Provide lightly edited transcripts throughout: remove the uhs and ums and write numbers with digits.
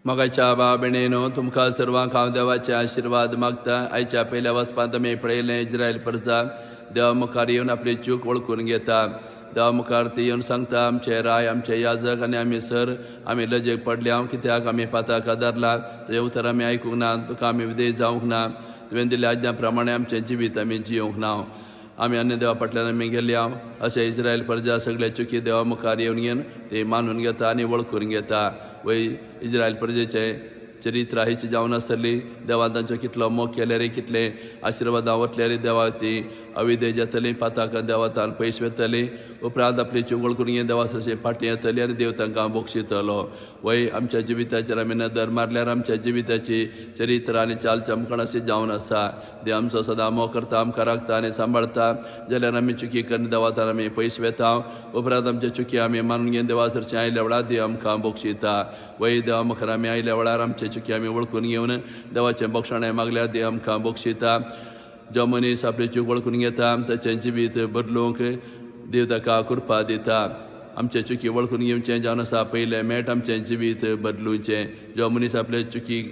मोगाच्या बाबणेनो तुमकां सर्वांक हांव देवाचे आशिर्वाद मागता. आयच्या पयल्या वचपांत आमी पळयलें इज्रायल प्रजा देवा मुखार येवन आपली चूक वळखून घेता. देवा मुखार ती येवन सांगता आमचे राय आमचे याजक आनी आमी सर आमी लजेक पडले हांव कित्याक आमी पाताक आदारला. तेजें उतर आमी आयकूंक ना. तुका आमी विधेय जावंक ना. तुवें दिल्या आज्ञा प्रमाणे आमचें जिवीत आमी जियोंक ना. आमी अन्य देवा फाटल्यान आमी गेले हांव अशें इज्रायल प्रजा सगळे चुकी देवा मुखार येवन ती मानून घेता आनी वळखून घेता. वय इज्रायल प्रजेचें चरित्र हीच जावन आसतली. देवान तांचो कितलो मोग केल्यार कितले आशिर्वादां वतल्यार देवा ती अविधेय जातली. पाताक देवातान पयस वेतली. उपरांत आपली चूक वळखून घेवन देवा सशें फाटीं येतली आनी देव तांकां बक्षितलो. वय आमच्या जिविताचेर आमी नदर मारल्यार आमच्या जिविताची चरित्र आनी चाल चमकण अशी जावन आसा. देव आमचो सदां मोग करता आमकां राखता आनी सांबाळटा. जाल्यार आमी चुकी करून देवातान आमी पयस वेता. उपरांत आमच्या चुकी आमी मानून घेवन देवा सरचें आयल्या वेळार देव आमकां बक्षिता. वय देवा मुखार आमी आयल्या वेळार आमचे चुकी आमी वळखून घेवन देवाचें बक्षणाय मागल्यार देव आमकां बक्षिता. जो मनीस आपली चूक वळखून घेता ताचें जिवीत बदलूंक देव ताका कृपा दिता. आमचे चुकी वळखून घेवचें जावन आसा पयलें मेळट आमचें जिवीत बदलुचें. जो मनीस आपले चुकी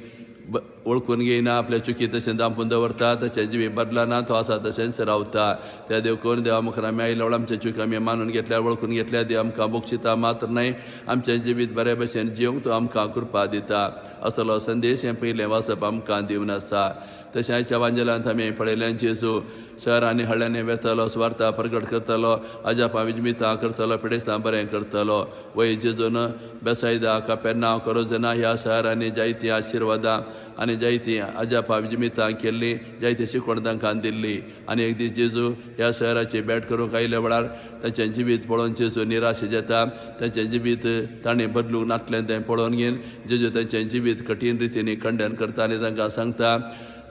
वळखून घेयना आपल्या चुकी तशें दांपून दवरता ताचें जिवीत बदलना. तो आसा तशेंच रावता. त्या देव कोण देवा मुखार आमी आयल्या वेळार आमचे चुकी आमी मानून घेतल्यार वळखून घेतल्यार देव आमकां बक्षिता. मात्र न्हय आमचें जिवीत बरे भशेन जियोंक तो आमकां कृपा दिता. असलो संदेश हें पयलें वाचप आमकां दिवन आसा. तशें आयच्या वांजेलांत आमी पळयलें जेजू शहरांनी हळ्यांनी वेतलो स्वार्था प्रगट करतलो. अजापां विजमितां करतलो. पिडेस्तां बरें करतलो. वय जेजून बेसायदा कपेर्नांव कोरोजना ह्या शहरांनी जायतीं आशिर्वादां आनी जायतीं अजापां विजमितां केल्लीं. जायती शिकवण तांकां दिल्ली. आनी एक दीस जेजू ह्या शहराची भेट करूंक आयल्या वेळार तांचें जिवीत पळोवन जेजू निराश जाता. तांचें जिवीत ताणें बदलूंक नासलें तें पळोवन घेवन जेजू तांचें जिवीत कठीण रितीन खंडन करता आनी तांकां सांगता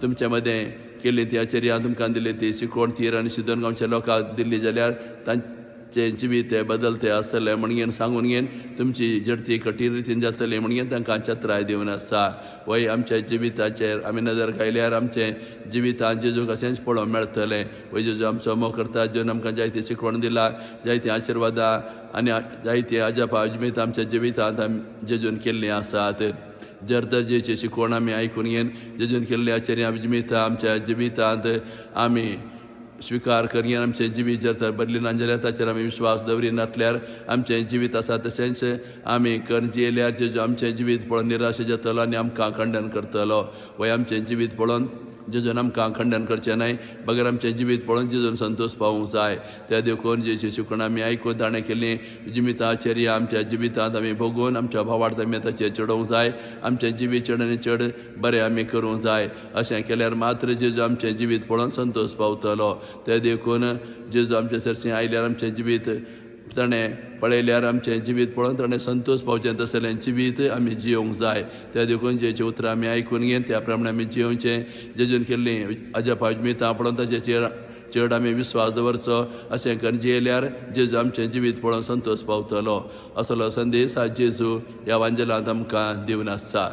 तुमचे मदें केल्ली ती आचर्यां तुमकां दिल्ली ती शिकवण तीर आनी सिदोन गांवच्या लोकांक दिल्ली जाल्यार तांचें जिवीत तें बदलतें आसतलें म्हणून सांगून घेवन तुमची जडती कठीण रितीन जातली म्हणून तांकां चत्राय दिवन आसा. वय आमच्या जिविताचेर आमी नदर घायल्यार आमचें जिवितांत जेजू कशेंच पळोवंक मेळटलें. वय जेजू आमचो मोग करता. जेजून आमकां जायती शिकवण दिला. जायतीं आशिर्वादां आनी जायतीं अजापां विजमितां आमच्या जिवितांत जेजून केल्लीं आसात. जर तर जेची शिकवण आमी आयकून घेवन जेजून केल्ली आश्चर्यां विजमितां आमच्या जिवितांत आमी स्विकार करून आमचें जिवीत जर तर बदलिना जाल्यार ताचेर आमी विश्वास दवरिनातल्यार आमचें जिवीत आसा तशेंच आमी करून जियेल्यार जेजू आमचें जिवीत पळोवन निराश जातलो आनी आमकां खंडन करतलो. वय आमचें जिवीत पळोवन जेजून आमकां खंडन करचें न्हय बगर आमचें जिवीत पळोवन जेजून संतोश पावूंक जाय. त्या देखून जेची शिकवण आमी आयकून ताणें केल्ली जिमितां आश्चर्यां आमच्या जिवितांत आमी भोगून आमच्या भावार्थ आमी ताचेर चडोवंक जाय. आमचें जिवीत चड आनी चड बरें आमी करूंक जाय. अशें केल्यार मात्र जेजू आमचें जिवीत पळोवन संतोश पावतलो. त्या देखून जेजू आमचे सरचें आयल्यार आमचें जिवीत ताणें पळयल्यार आमचें जिवीत पळोवन ताणें संतोश पावचें तसलें जिवीत आमी जियोंक जाय. त्या देखून जेचें उतरां आमी आयकून घेवन त्या प्रमाणे आमी जियोवचें. जेजून केल्लीं अजापां विजमितां पळोवन ताचेर चड आमी विस्वास दवरचो. अशें करून जियेल्यार जेजू आमचें जिवीत पळोवन संतोश पावतलो. असलो संदेश आज जेजू ह्या वांजेलांत आमकां दिवन आसा.